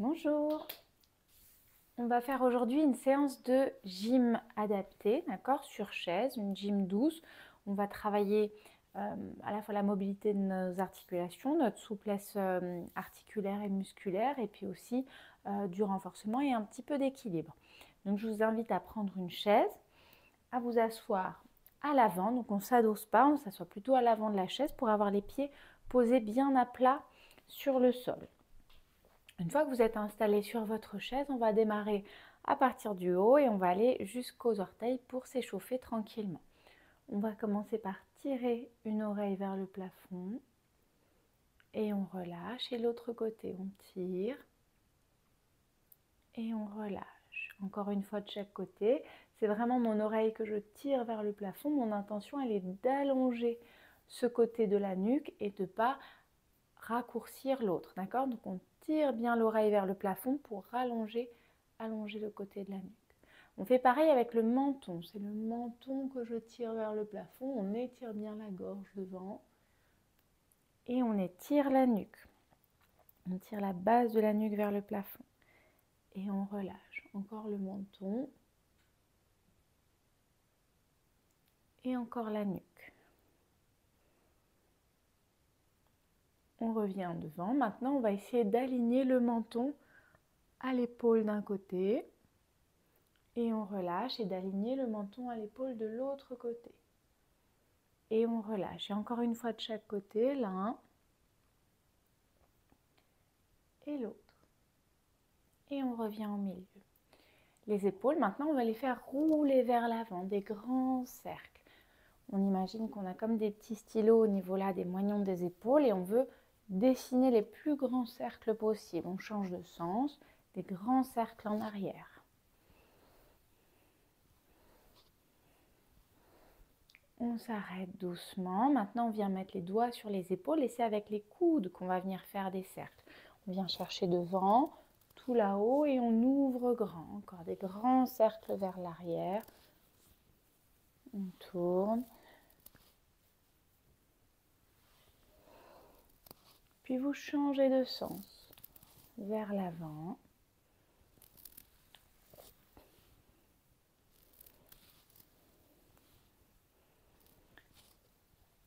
Bonjour, on va faire aujourd'hui une séance de gym adaptée, d'accord, sur chaise, une gym douce. On va travailler à la fois la mobilité de nos articulations, notre souplesse articulaire et musculaire, et puis aussi du renforcement et un petit peu d'équilibre. Donc je vous invite à prendre une chaise, à vous asseoir à l'avant, donc on ne s'adosse pas, on s'assoit plutôt à l'avant de la chaise pour avoir les pieds posés bien à plat sur le sol. Une fois que vous êtes installé sur votre chaise, on va démarrer à partir du haut et on va aller jusqu'aux orteils pour s'échauffer tranquillement. On va commencer par tirer une oreille vers le plafond et on relâche. Et l'autre côté, on tire et on relâche. Encore une fois de chaque côté. C'est vraiment mon oreille que je tire vers le plafond. Mon intention, elle est d'allonger ce côté de la nuque et de ne pas raccourcir l'autre. D'accord? Donc on tire bien l'oreille vers le plafond pour allonger le côté de la nuque. On fait pareil avec le menton. C'est le menton que je tire vers le plafond. On étire bien la gorge devant et on étire la nuque. On tire la base de la nuque vers le plafond et on relâche. Encore le menton et encore la nuque. On revient devant. Maintenant, on va essayer d'aligner le menton à l'épaule d'un côté. Et on relâche et d'aligner le menton à l'épaule de l'autre côté. Et on relâche. Et encore une fois de chaque côté, l'un et l'autre. Et on revient au milieu. Les épaules, maintenant, on va les faire rouler vers l'avant, des grands cercles. On imagine qu'on a comme des petits stylos au niveau là des moignons des épaules et on veut dessiner les plus grands cercles possibles. On change de sens, des grands cercles en arrière. On s'arrête doucement. Maintenant, on vient mettre les doigts sur les épaules et c'est avec les coudes qu'on va venir faire des cercles. On vient chercher devant, tout là-haut et on ouvre grand. Encore des grands cercles vers l'arrière. On tourne. Puis vous changez de sens vers l'avant.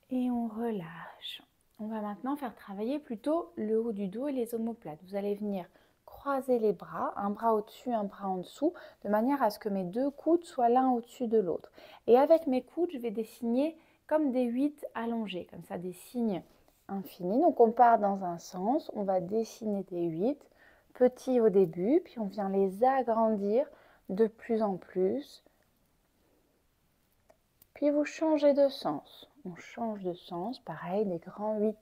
Et on relâche. On va maintenant faire travailler plutôt le haut du dos et les omoplates. Vous allez venir croiser les bras, un bras au-dessus, un bras en dessous, de manière à ce que mes deux coudes soient l'un au-dessus de l'autre. Et avec mes coudes, je vais dessiner comme des 8 allongés, comme ça des signes infinis. Donc on part dans un sens, on va dessiner des 8, petits au début, puis on vient les agrandir de plus en plus. Puis vous changez de sens. On change de sens, pareil, des grands 8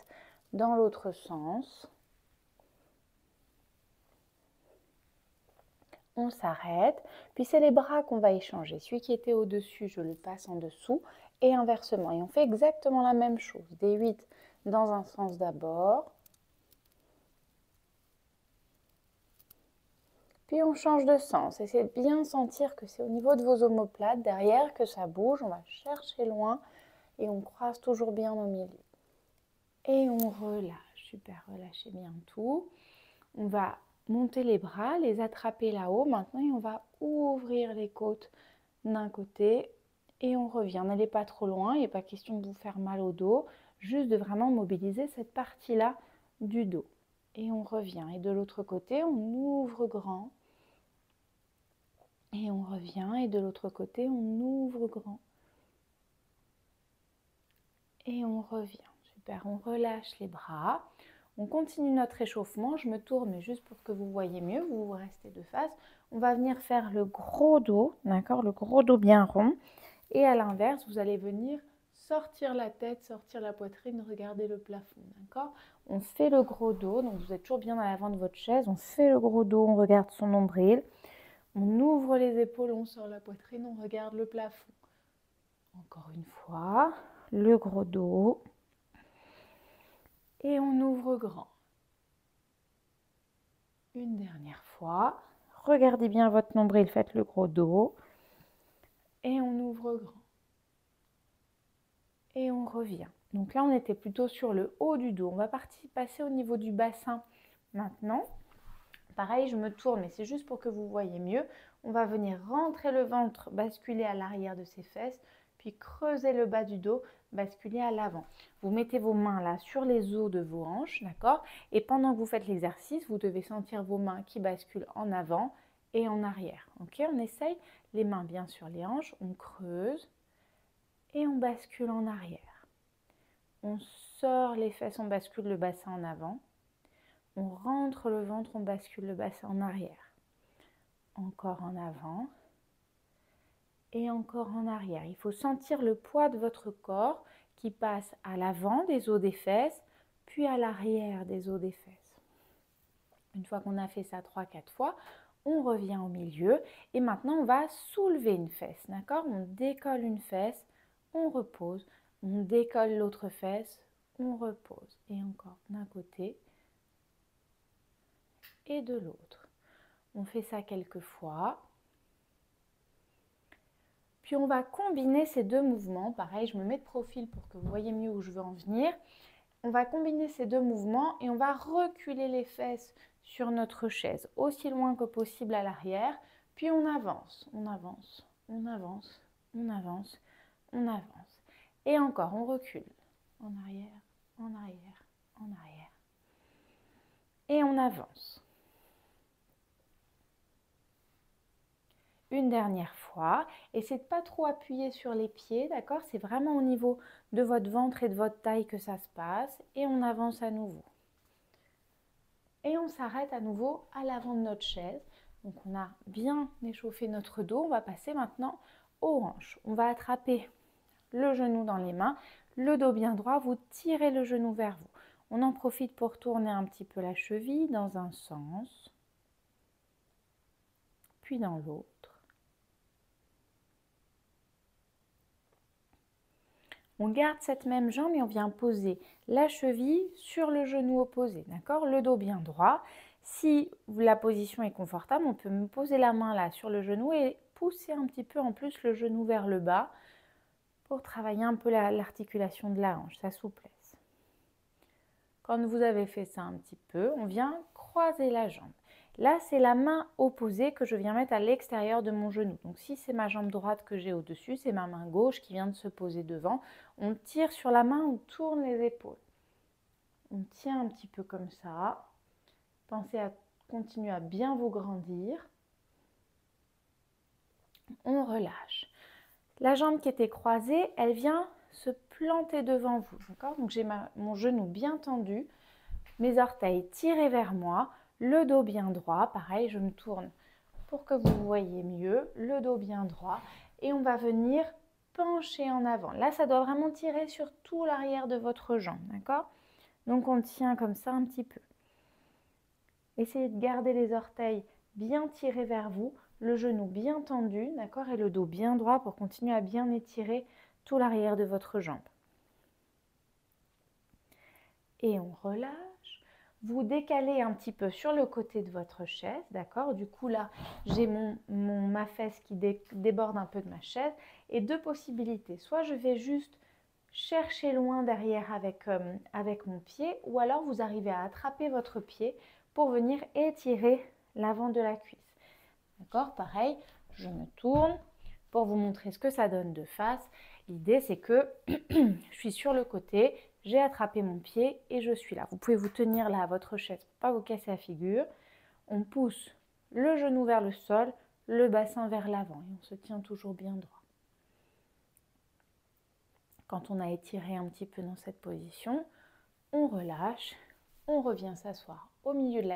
dans l'autre sens. On s'arrête, puis c'est les bras qu'on va échanger. Celui qui était au-dessus, je le passe en dessous et inversement. Et on fait exactement la même chose. Des 8 dans un sens d'abord. Puis on change de sens. Essayez de bien sentir que c'est au niveau de vos omoplates, derrière, que ça bouge. On va chercher loin et on croise toujours bien au milieu. Et on relâche. Super, relâchez bien tout. On va monter les bras, les attraper là-haut maintenant et on va ouvrir les côtes d'un côté et on revient. N'allez pas trop loin, il n'est pas question de vous faire mal au dos, juste de vraiment mobiliser cette partie-là du dos. Et on revient. Et de l'autre côté, on ouvre grand. Et on revient. Et de l'autre côté, on ouvre grand. Et on revient. Super, on relâche les bras. On continue notre échauffement. Je me tourne, mais juste pour que vous voyez mieux, vous restez de face. On va venir faire le gros dos, d'accord? Le gros dos bien rond. Et à l'inverse, vous allez venir sortir la tête, sortir la poitrine, regarder le plafond, d'accord? On fait le gros dos, donc vous êtes toujours bien à l'avant de votre chaise. On fait le gros dos, on regarde son nombril. On ouvre les épaules, on sort la poitrine, on regarde le plafond. Encore une fois, le gros dos. Et on ouvre grand. Une dernière fois. Regardez bien votre nombril, faites le gros dos. Et on ouvre grand. Et on revient. Donc là, on était plutôt sur le haut du dos. On va passer au niveau du bassin maintenant. Pareil, je me tourne, mais c'est juste pour que vous voyez mieux. On va venir rentrer le ventre, basculer à l'arrière de ses fesses, puis creuser le bas du dos, basculer à l'avant. Vous mettez vos mains là sur les os de vos hanches, d'accord? Et pendant que vous faites l'exercice, vous devez sentir vos mains qui basculent en avant et en arrière. Ok, on essaye. Les mains bien sur les hanches, on creuse et on bascule en arrière. On sort les fesses, on bascule le bassin en avant. On rentre le ventre, on bascule le bassin en arrière. Encore en avant et encore en arrière. Il faut sentir le poids de votre corps qui passe à l'avant des os des fesses, puis à l'arrière des os des fesses. Une fois qu'on a fait ça 3-4 fois, on revient au milieu et maintenant on va soulever une fesse, d'accord? On décolle une fesse, on repose, on décolle l'autre fesse, on repose. Et encore d'un côté et de l'autre. On fait ça quelques fois. Puis on va combiner ces deux mouvements. Pareil, je me mets de profil pour que vous voyez mieux où je veux en venir. On va combiner ces deux mouvements et on va reculer les fesses sur notre chaise aussi loin que possible à l'arrière. Puis on avance, on avance, on avance, on avance, on avance. Et encore, on recule. En arrière, en arrière, en arrière. Et on avance. Une dernière fois, essayez de pas trop appuyer sur les pieds, d'accord? C'est vraiment au niveau de votre ventre et de votre taille que ça se passe. Et on avance à nouveau. Et on s'arrête à nouveau à l'avant de notre chaise. Donc on a bien échauffé notre dos. On va passer maintenant aux hanches. On va attraper le genou dans les mains, le dos bien droit. Vous tirez le genou vers vous. On en profite pour tourner un petit peu la cheville dans un sens, puis dans l'autre. On garde cette même jambe et on vient poser la cheville sur le genou opposé, d'accord? Le dos bien droit. Si la position est confortable, on peut me poser la main là sur le genou et pousser un petit peu en plus le genou vers le bas pour travailler un peu l'articulation de la hanche, sa souplesse. Quand vous avez fait ça un petit peu, on vient croiser la jambe. Là, c'est la main opposée que je viens mettre à l'extérieur de mon genou. Donc, si c'est ma jambe droite que j'ai au-dessus, c'est ma main gauche qui vient de se poser devant. On tire sur la main, on tourne les épaules. On tient un petit peu comme ça. Pensez à continuer à bien vous grandir. On relâche. La jambe qui était croisée, elle vient se planter devant vous. D'accord? Donc, j'ai mon genou bien tendu, mes orteils tirés vers moi. Le dos bien droit, pareil, je me tourne pour que vous voyez mieux, le dos bien droit. Et on va venir pencher en avant. Là, ça doit vraiment tirer sur tout l'arrière de votre jambe, d'accord? Donc, on tient comme ça un petit peu. Essayez de garder les orteils bien tirés vers vous, le genou bien tendu, d'accord? Et le dos bien droit pour continuer à bien étirer tout l'arrière de votre jambe. Et on relâche. Vous décalez un petit peu sur le côté de votre chaise, d'accord? Du coup, là, j'ai ma fesse qui déborde un peu de ma chaise. Et deux possibilités. Soit je vais juste chercher loin derrière avec mon pied, ou alors vous arrivez à attraper votre pied pour venir étirer l'avant de la cuisse. D'accord? Pareil, je me tourne pour vous montrer ce que ça donne de face. L'idée, c'est que je suis sur le côté, j'ai attrapé mon pied et je suis là. Vous pouvez vous tenir là à votre chaise pour ne pas vous casser la figure. On pousse le genou vers le sol, le bassin vers l'avant et on se tient toujours bien droit. Quand on a étiré un petit peu dans cette position, on relâche, on revient s'asseoir au milieu de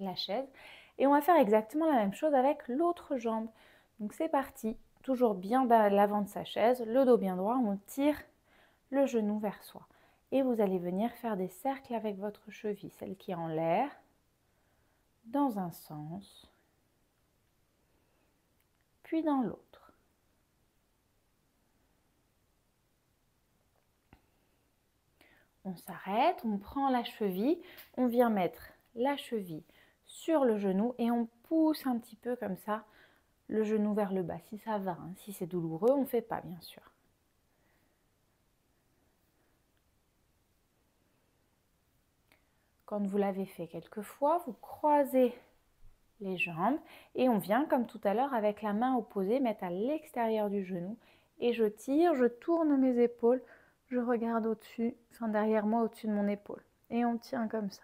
la chaise et on va faire exactement la même chose avec l'autre jambe. Donc c'est parti, toujours bien à l'avant de sa chaise, le dos bien droit, on tire le genou vers soi. Et vous allez venir faire des cercles avec votre cheville, celle qui est en l'air, dans un sens, puis dans l'autre. On s'arrête, on prend la cheville, on vient mettre la cheville sur le genou et on pousse un petit peu comme ça le genou vers le bas. Si ça va, hein. Si c'est douloureux, on ne fait pas bien sûr. Quand vous l'avez fait quelques fois, vous croisez les jambes et on vient comme tout à l'heure avec la main opposée mettre à l'extérieur du genou et je tire, je tourne mes épaules, je regarde au-dessus, enfin derrière moi au-dessus de mon épaule et on tient comme ça.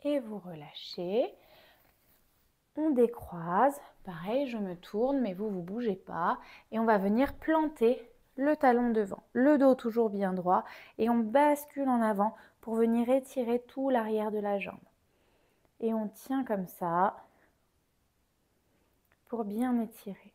Et vous relâchez. On décroise, pareil, je me tourne, mais vous bougez pas. Et on va venir planter le talon devant, le dos toujours bien droit. Et on bascule en avant pour venir étirer tout l'arrière de la jambe. Et on tient comme ça pour bien étirer.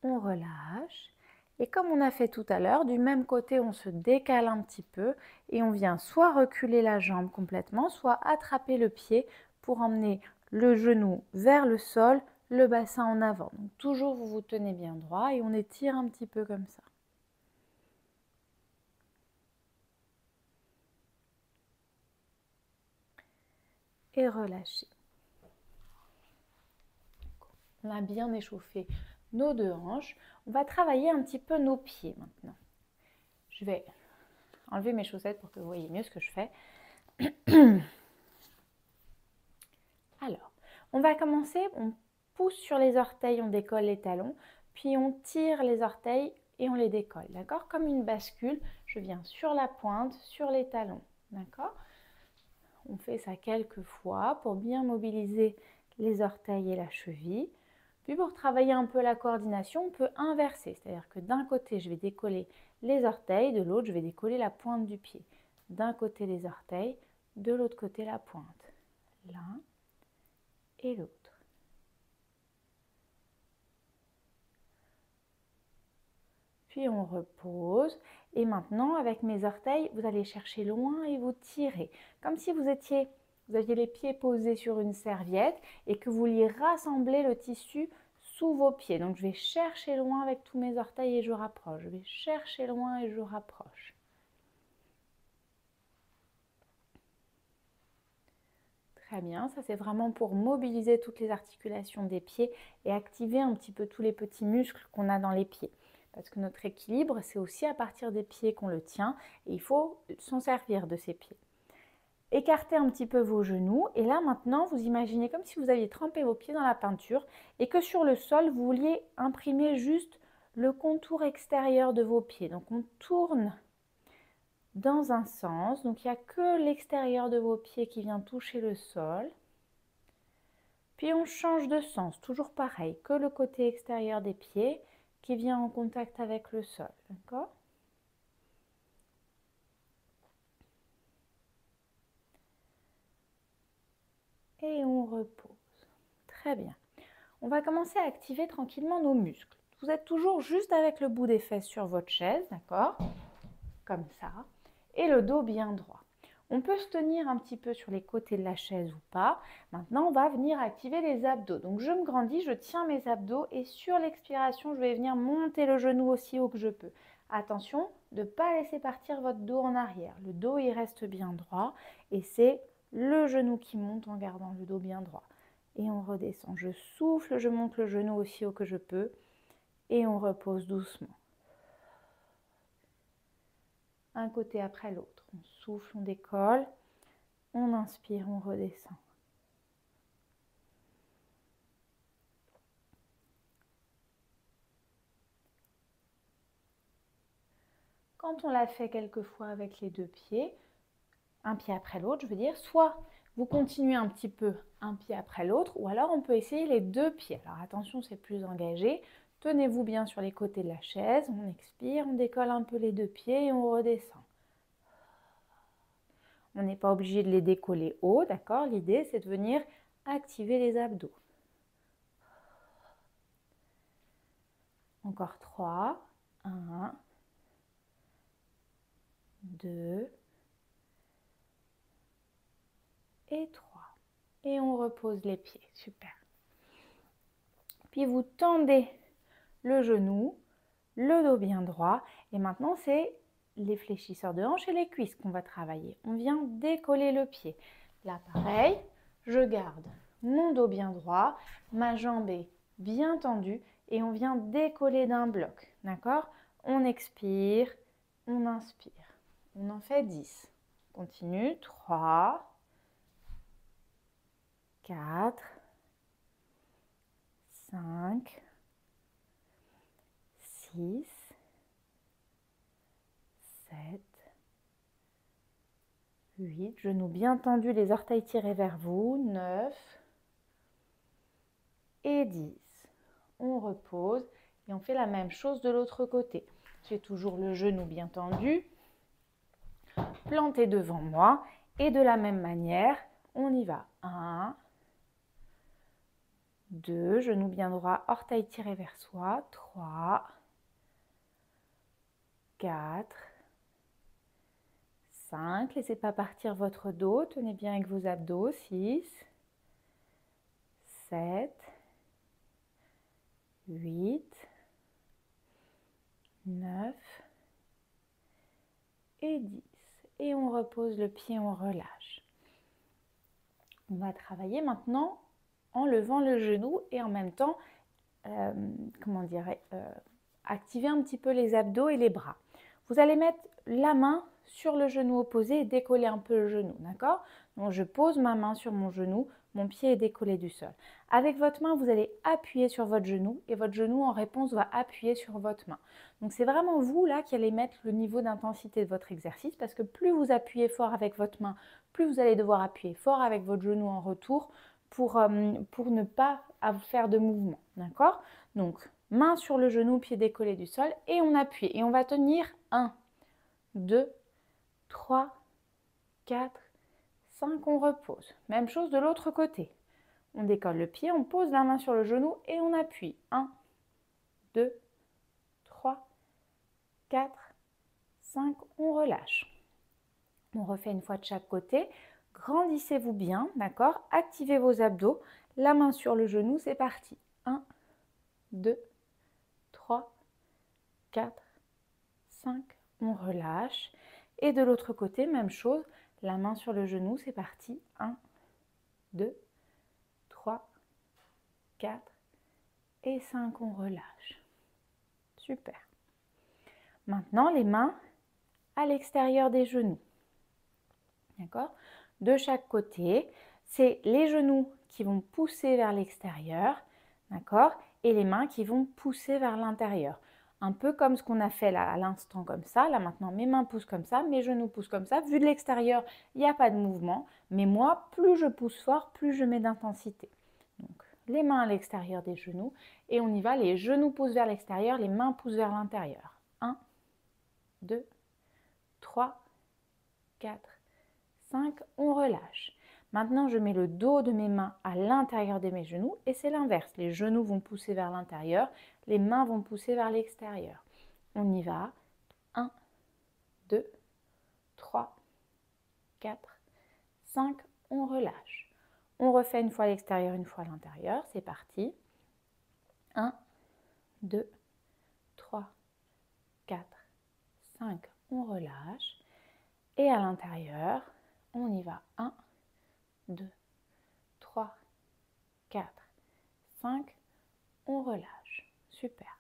On relâche. Et comme on a fait tout à l'heure, du même côté, on se décale un petit peu et on vient soit reculer la jambe complètement, soit attraper le pied pour emmener le genou vers le sol, le bassin en avant. Donc toujours vous vous tenez bien droit et on étire un petit peu comme ça. Et relâchez. On a bien échauffé nos deux hanches. On va travailler un petit peu nos pieds maintenant. Je vais enlever mes chaussettes pour que vous voyez mieux ce que je fais. Alors, on va commencer, on pousse sur les orteils, on décolle les talons, puis on tire les orteils et on les décolle, d'accord? Comme une bascule, je viens sur la pointe, sur les talons, d'accord? On fait ça quelques fois pour bien mobiliser les orteils et la cheville. Puis pour travailler un peu la coordination, on peut inverser, c'est-à-dire que d'un côté, je vais décoller les orteils, de l'autre, je vais décoller la pointe du pied. D'un côté les orteils, de l'autre côté la pointe. L'un et l'autre. Puis on repose. Et maintenant, avec mes orteils, vous allez chercher loin et vous tirez. Comme si vous aviez les pieds posés sur une serviette et que vous vouliez rassembler le tissu sous vos pieds. Donc je vais chercher loin avec tous mes orteils et je rapproche. Je vais chercher loin et je rapproche. Très bien, ça c'est vraiment pour mobiliser toutes les articulations des pieds et activer un petit peu tous les petits muscles qu'on a dans les pieds. Parce que notre équilibre, c'est aussi à partir des pieds qu'on le tient et il faut s'en servir de ces pieds. Écartez un petit peu vos genoux et là maintenant vous imaginez comme si vous aviez trempé vos pieds dans la peinture et que sur le sol vous vouliez imprimer juste le contour extérieur de vos pieds. Donc on tourne dans un sens, donc il n'y a que l'extérieur de vos pieds qui vient toucher le sol. Puis on change de sens, toujours pareil, que le côté extérieur des pieds qui vient en contact avec le sol, d'accord? Et on repose. Très bien. On va commencer à activer tranquillement nos muscles. Vous êtes toujours juste avec le bout des fesses sur votre chaise, d'accord? Comme ça. Et le dos bien droit. On peut se tenir un petit peu sur les côtés de la chaise ou pas. Maintenant, on va venir activer les abdos. Donc, je me grandis, je tiens mes abdos et sur l'expiration, je vais venir monter le genou aussi haut que je peux. Attention de ne pas laisser partir votre dos en arrière. Le dos, il reste bien droit et c'est le genou qui monte en gardant le dos bien droit. Et on redescend. Je souffle, je monte le genou aussi haut que je peux et on repose doucement. Un côté après l'autre. On souffle, on décolle, on inspire, on redescend. Quand on l'a fait quelques fois avec les deux pieds, un pied après l'autre, je veux dire, soit vous continuez un petit peu un pied après l'autre, ou alors on peut essayer les deux pieds. Alors attention, c'est plus engagé. Tenez-vous bien sur les côtés de la chaise, on expire, on décolle un peu les deux pieds et on redescend. On n'est pas obligé de les décoller haut, d'accord? L'idée, c'est de venir activer les abdos. Encore 3. 1, 2 et 3. Et on repose les pieds. Super. Puis vous tendez le genou, le dos bien droit. Et maintenant, c'est les fléchisseurs de hanches et les cuisses qu'on va travailler. On vient décoller le pied. Là, pareil, je garde mon dos bien droit, ma jambe est bien tendue et on vient décoller d'un bloc. D'accord? On expire, on inspire. On en fait 10. Continue. 3, 4, 5, 6, 7, 8, genoux bien tendus, les orteils tirés vers vous, 9 et 10. On repose et on fait la même chose de l'autre côté. J'ai toujours le genou bien tendu, planté devant moi et de la même manière, on y va. 1, 2, genou bien droit, orteils tirés vers soi, 3, 4, 5, laissez pas partir votre dos, tenez bien avec vos abdos, 6, 7, 8, 9 et 10. Et on repose le pied, on relâche. On va travailler maintenant en levant le genou et en même temps, activer un petit peu les abdos et les bras. Vous allez mettre la main sur le genou opposé et décoller un peu le genou, d'accord? Donc je pose ma main sur mon genou, mon pied est décollé du sol. Avec votre main, vous allez appuyer sur votre genou et votre genou en réponse va appuyer sur votre main. Donc c'est vraiment vous là qui allez mettre le niveau d'intensité de votre exercice parce que plus vous appuyez fort avec votre main, plus vous allez devoir appuyer fort avec votre genou en retour pour ne pas faire de mouvement, d'accord? Donc main sur le genou, pied décollé du sol et on appuie et on va tenir 1, 2, 3, 4, 5, on repose. Même chose de l'autre côté. On décolle le pied, on pose la main sur le genou et on appuie. 1, 2, 3, 4, 5, on relâche. On refait une fois de chaque côté. Grandissez-vous bien, d'accord? Activez vos abdos. La main sur le genou, c'est parti. 1, 2, 3, 4, 5, on relâche. Et de l'autre côté, même chose. La main sur le genou, c'est parti. 1, 2, 3, 4 et 5, on relâche. Super. Maintenant, les mains à l'extérieur des genoux. D'accord? De chaque côté, c'est les genoux qui vont pousser vers l'extérieur, d'accord? Et les mains qui vont pousser vers l'intérieur. Un peu comme ce qu'on a fait là à l'instant comme ça. Là maintenant, mes mains poussent comme ça, mes genoux poussent comme ça. Vu de l'extérieur, il n'y a pas de mouvement. Mais moi, plus je pousse fort, plus je mets d'intensité. Donc, les mains à l'extérieur des genoux. Et on y va, les genoux poussent vers l'extérieur, les mains poussent vers l'intérieur. 1, 2, 3, 4, 5, on relâche. Maintenant, je mets le dos de mes mains à l'intérieur de mes genoux et c'est l'inverse. Les genoux vont pousser vers l'intérieur, les mains vont pousser vers l'extérieur. On y va. 1, 2, 3, 4, 5, on relâche. On refait une fois à l'extérieur, une fois à l'intérieur. C'est parti. 1, 2, 3, 4, 5, on relâche. Et à l'intérieur, on y va. 1, 2, 3, 4, 5, on relâche. Super.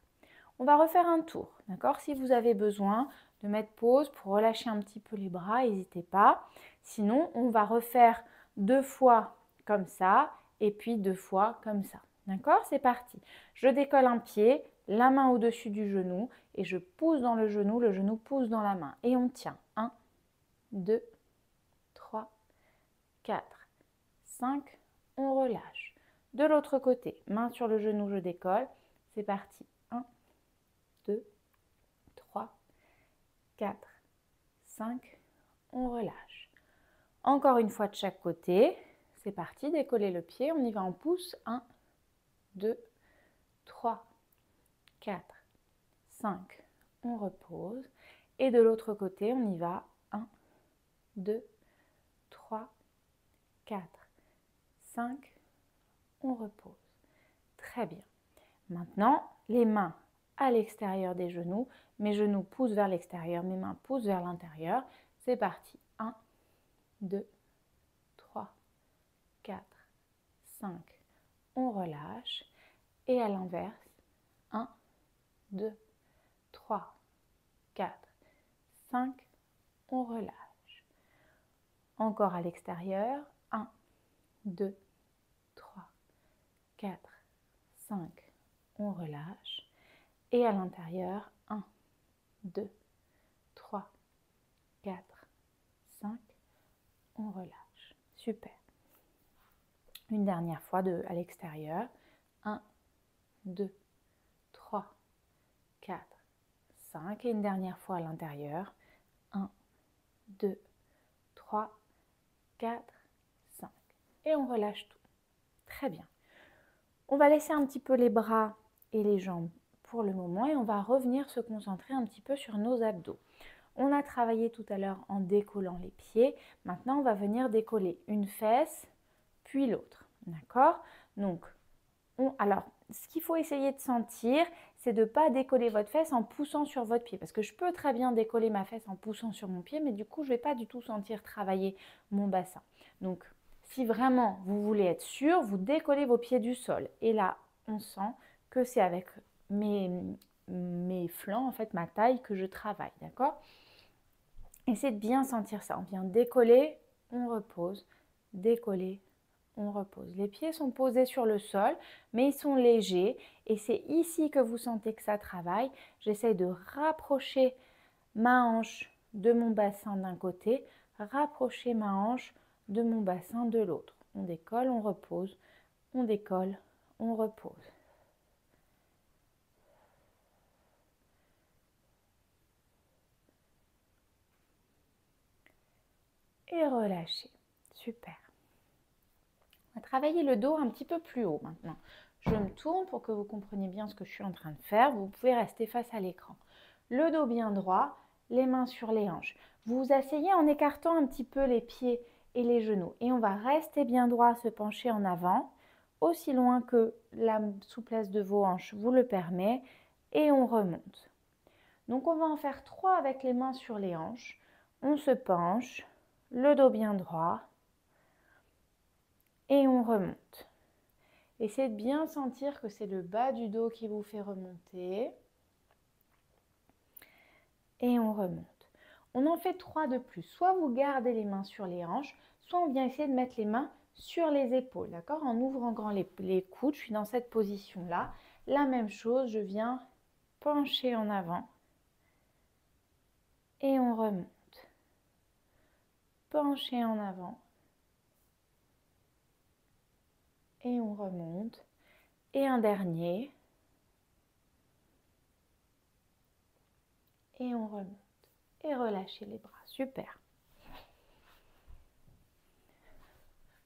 On va refaire un tour, d'accord? Si vous avez besoin de mettre pause pour relâcher un petit peu les bras, n'hésitez pas. Sinon, on va refaire 2 fois comme ça et puis 2 fois comme ça. D'accord? C'est parti. Je décolle un pied, la main au-dessus du genou et je pousse dans le genou pousse dans la main. Et on tient. 1, 2, 3, 4, 5, on relâche. De l'autre côté, main sur le genou, je décolle. C'est parti. 1, 2, 3, 4, 5, on relâche. Encore une fois de chaque côté. C'est parti, décoller le pied. On y va en pouce. 1, 2, 3, 4, 5, on repose. Et de l'autre côté, on y va. 1, 2, 3, 4, 5, on repose. Très bien. Maintenant, les mains à l'extérieur des genoux. Mes genoux poussent vers l'extérieur, mes mains poussent vers l'intérieur. C'est parti. 1, 2, 3, 4, 5. On relâche. Et à l'inverse. 1, 2, 3, 4, 5. On relâche. Encore à l'extérieur. 1, 2, 3, 4, 5. On relâche. Et à l'intérieur. 1, 2, 3, 4, 5. On relâche. Super. Une dernière fois à l'extérieur. 1, 2, 3, 4, 5. Et une dernière fois à l'intérieur. 1, 2, 3, 4, 5. Et on relâche tout. Très bien. On va laisser un petit peu les bras et les jambes pour le moment et on va revenir se concentrer un petit peu sur nos abdos. On a travaillé tout à l'heure en décollant les pieds. Maintenant, on va venir décoller une fesse, puis l'autre. D'accord? Donc, alors, ce qu'il faut essayer de sentir, c'est de ne pas décoller votre fesse en poussant sur votre pied. Parce que je peux très bien décoller ma fesse en poussant sur mon pied, mais du coup, je ne vais pas du tout sentir travailler mon bassin. Donc, si vraiment vous voulez être sûr, vous décollez vos pieds du sol. Et là, on sent que c'est avec mes flancs, en fait, ma taille, que je travaille. D'accord? Essayez de bien sentir ça. On vient décoller, on repose, décoller, on repose. Les pieds sont posés sur le sol, mais ils sont légers. Et c'est ici que vous sentez que ça travaille. J'essaye de rapprocher ma hanche de mon bassin d'un côté, rapprocher ma hanche de mon bassin de l'autre. On décolle, on repose, on décolle, on repose. Et relâchez. Super. On va travailler le dos un petit peu plus haut maintenant. Je me tourne pour que vous compreniez bien ce que je suis en train de faire. Vous pouvez rester face à l'écran. Le dos bien droit, les mains sur les hanches. Vous vous asseyez en écartant un petit peu les pieds et les genoux. Et on va rester bien droit, se pencher en avant, aussi loin que la souplesse de vos hanches vous le permet. Et on remonte. Donc on va en faire 3 avec les mains sur les hanches. On se penche, le dos bien droit. Et on remonte. Essayez de bien sentir que c'est le bas du dos qui vous fait remonter. Et on remonte. On en fait 3 de plus. Soit vous gardez les mains sur les hanches, soit on vient essayer de mettre les mains sur les épaules. D'accord? En ouvrant grand les coudes, je suis dans cette position-là. La même chose, je viens pencher en avant. Et on remonte. Pencher en avant. Et on remonte. Et un dernier. Et on remonte. Et relâchez les bras. Super.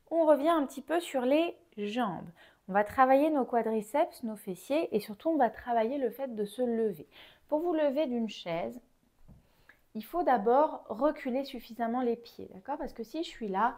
On revient un petit peu sur les jambes. On va travailler nos quadriceps, nos fessiers et surtout on va travailler le fait de se lever. Pour vous lever d'une chaise, il faut d'abord reculer suffisamment les pieds, d'accord? Parce que si je suis là,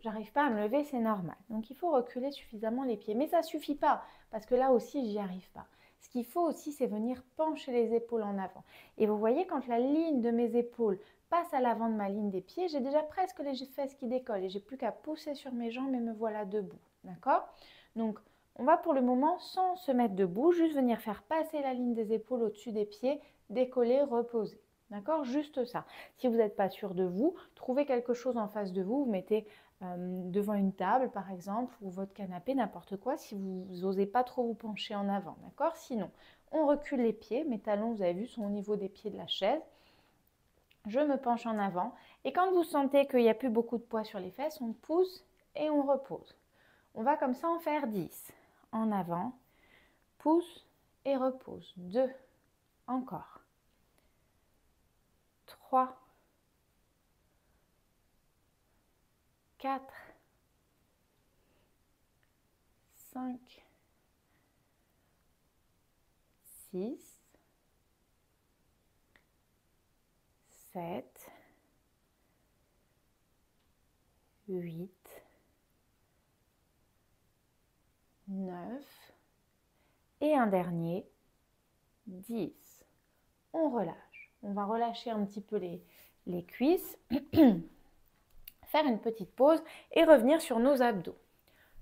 j'arrive pas à me lever, c'est normal. Donc il faut reculer suffisamment les pieds. Mais ça ne suffit pas, parce que là aussi, j'y arrive pas. Ce qu'il faut aussi, c'est venir pencher les épaules en avant. Et vous voyez, quand la ligne de mes épaules passe à l'avant de ma ligne des pieds, j'ai déjà presque les fesses qui décollent. Et j'ai plus qu'à pousser sur mes jambes et me voilà debout. D'accord? Donc, on va pour le moment, sans se mettre debout, juste venir faire passer la ligne des épaules au-dessus des pieds, décoller, reposer. D'accord? Juste ça. Si vous n'êtes pas sûr de vous, trouvez quelque chose en face de vous. Vous mettez devant une table par exemple ou votre canapé, n'importe quoi, si vous n'osez pas trop vous pencher en avant, d'accord? Sinon, on recule les pieds, mes talons, vous avez vu, sont au niveau des pieds de la chaise. Je me penche en avant et quand vous sentez qu'il n'y a plus beaucoup de poids sur les fesses, on pousse et on repose. On va comme ça en faire 10. En avant, pousse et repose. 2, encore. 3, 4, 5, 6, 7, 8, 9 et un dernier, 10. On relâche. On va relâcher un petit peu les cuisses, faire une petite pause et revenir sur nos abdos.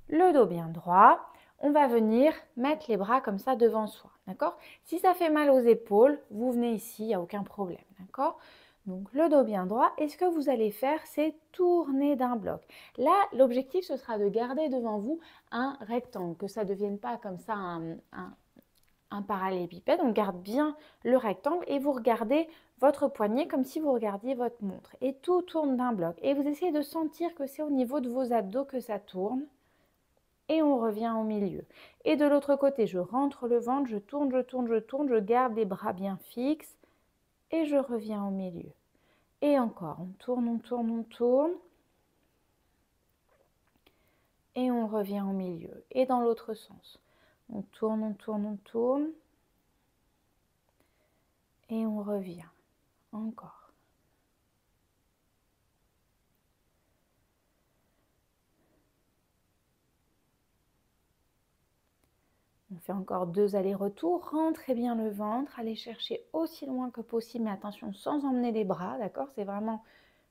Le dos bien droit, on va venir mettre les bras comme ça devant soi, d'accord? Si ça fait mal aux épaules, vous venez ici, il n'y a aucun problème, d'accord? Donc le dos bien droit, et ce que vous allez faire, c'est tourner d'un bloc. Là, l'objectif, ce sera de garder devant vous un rectangle, que ça ne devienne pas comme ça un parallélépipède. On garde bien le rectangle et vous regardez votre poignet comme si vous regardiez votre montre. Et tout tourne d'un bloc. Et vous essayez de sentir que c'est au niveau de vos abdos que ça tourne. Et on revient au milieu. Et de l'autre côté, je rentre le ventre, je tourne, je tourne, je tourne, je garde les bras bien fixes et je reviens au milieu. Et encore, on tourne, on tourne, on tourne. Et on revient au milieu. Et dans l'autre sens. On tourne, on tourne, on tourne. Et on revient. Encore. On fait encore 2 allers-retours. Rentrez bien le ventre. Allez chercher aussi loin que possible. Mais attention, sans emmener les bras, d'accord? C'est vraiment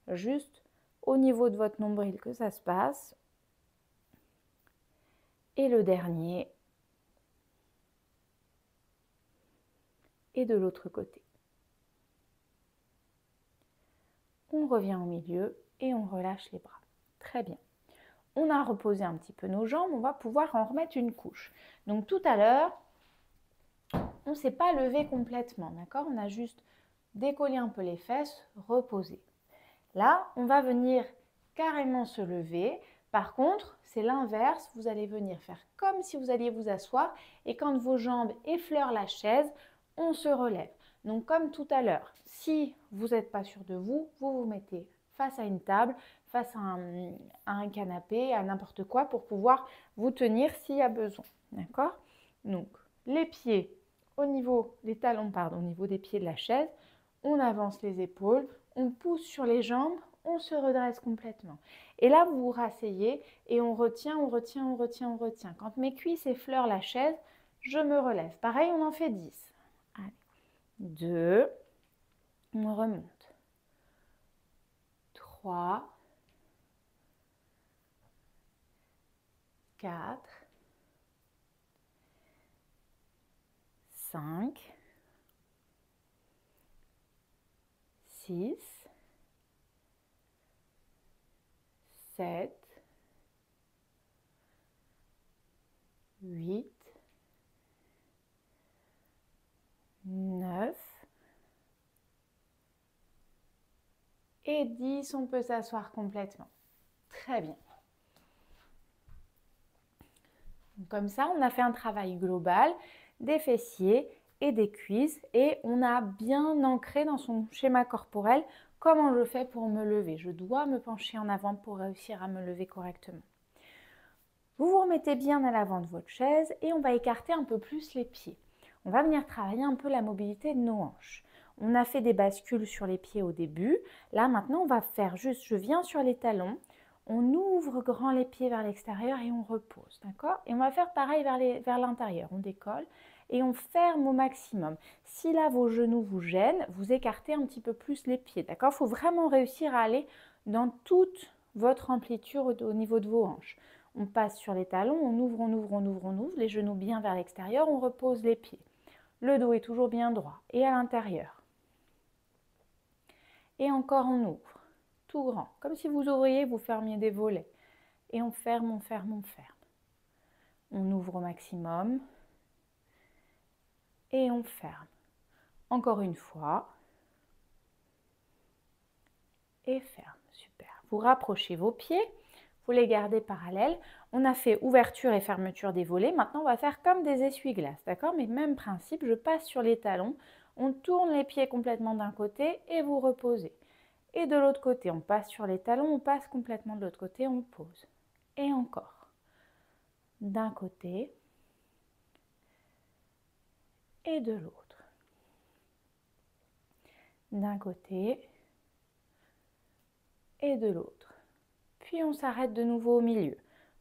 juste au niveau de votre nombril que ça se passe. Et le dernier. Et de l'autre côté. On revient au milieu et on relâche les bras. Très bien. On a reposé un petit peu nos jambes, on va pouvoir en remettre une couche. Donc tout à l'heure, on ne s'est pas levé complètement, d'accord? On a juste décollé un peu les fesses, reposé. Là, on va venir carrément se lever. Par contre, c'est l'inverse, vous allez venir faire comme si vous alliez vous asseoir et quand vos jambes effleurent la chaise, on se relève. Donc comme tout à l'heure, si vous n'êtes pas sûr de vous, vous vous mettez face à une table, face à un canapé, à n'importe quoi pour pouvoir vous tenir s'il y a besoin. D'accord? Donc les pieds au niveau, les talons, pardon, au niveau des pieds de la chaise, on avance les épaules, on pousse sur les jambes, on se redresse complètement. Et là, vous vous rasseyez et on retient, on retient, on retient, on retient. Quand mes cuisses effleurent la chaise, je me relève. Pareil, on en fait 10. Allez. 2, on remonte. 3, 4, 5, 6, 7, 8, 9 et 10. On peut s'asseoir complètement. Très bien. Comme ça, on a fait un travail global des fessiers et des cuisses et on a bien ancré dans son schéma corporel comment je fais pour me lever. Je dois me pencher en avant pour réussir à me lever correctement. Vous vous remettez bien à l'avant de votre chaise et on va écarter un peu plus les pieds. On va venir travailler un peu la mobilité de nos hanches. On a fait des bascules sur les pieds au début. Là, maintenant, on va faire juste, je viens sur les talons. On ouvre grand les pieds vers l'extérieur et on repose, d'accord? Et on va faire pareil vers l'intérieur. On décolle et on ferme au maximum. Si là, vos genoux vous gênent, vous écartez un petit peu plus les pieds, d'accord? Il faut vraiment réussir à aller dans toute votre amplitude au niveau de vos hanches. On passe sur les talons, on ouvre, on ouvre, on ouvre, on ouvre, les genoux bien vers l'extérieur, on repose les pieds. Le dos est toujours bien droit et à l'intérieur. Et encore on ouvre, tout grand, comme si vous ouvriez, vous fermiez des volets. Et on ferme, on ferme, on ferme. On ouvre au maximum et on ferme. Encore une fois. Et ferme, super. Vous rapprochez vos pieds, vous les gardez parallèles. On a fait ouverture et fermeture des volets. Maintenant, on va faire comme des essuie-glaces, d'accord? Mais même principe, je passe sur les talons, on tourne les pieds complètement d'un côté et vous reposez. Et de l'autre côté, on passe sur les talons, on passe complètement de l'autre côté, on pose. Et encore. D'un côté et de l'autre. D'un côté et de l'autre. Puis on s'arrête de nouveau au milieu.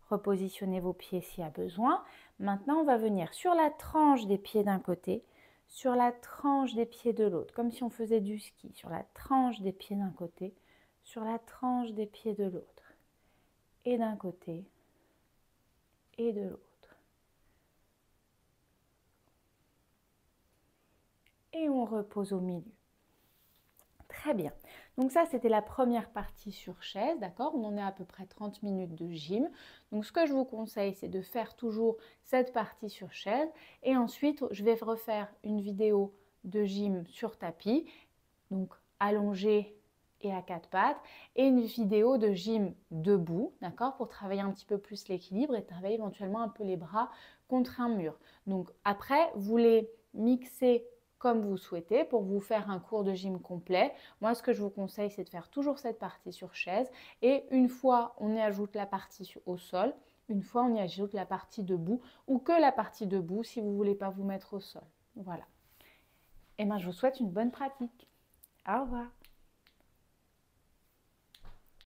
Repositionnez vos pieds s'il y a besoin. Maintenant, on va venir sur la tranche des pieds d'un côté, sur la tranche des pieds de l'autre, comme si on faisait du ski, sur la tranche des pieds d'un côté, sur la tranche des pieds de l'autre, et d'un côté, et de l'autre. Et on repose au milieu. Très bien. Donc ça, c'était la première partie sur chaise, d'accord? On en est à peu près 30 minutes de gym. Donc ce que je vous conseille, c'est de faire toujours cette partie sur chaise. Et ensuite, je vais refaire une vidéo de gym sur tapis, donc allongé et à quatre pattes, et une vidéo de gym debout, d'accord? Pour travailler un petit peu plus l'équilibre et travailler éventuellement un peu les bras contre un mur. Donc après, vous les mixez comme vous souhaitez pour vous faire un cours de gym complet. Moi, ce que je vous conseille, c'est de faire toujours cette partie sur chaise et une fois on y ajoute la partie au sol, une fois on y ajoute la partie debout ou que la partie debout si vous ne voulez pas vous mettre au sol. Voilà. Et bien, je vous souhaite une bonne pratique. Au revoir.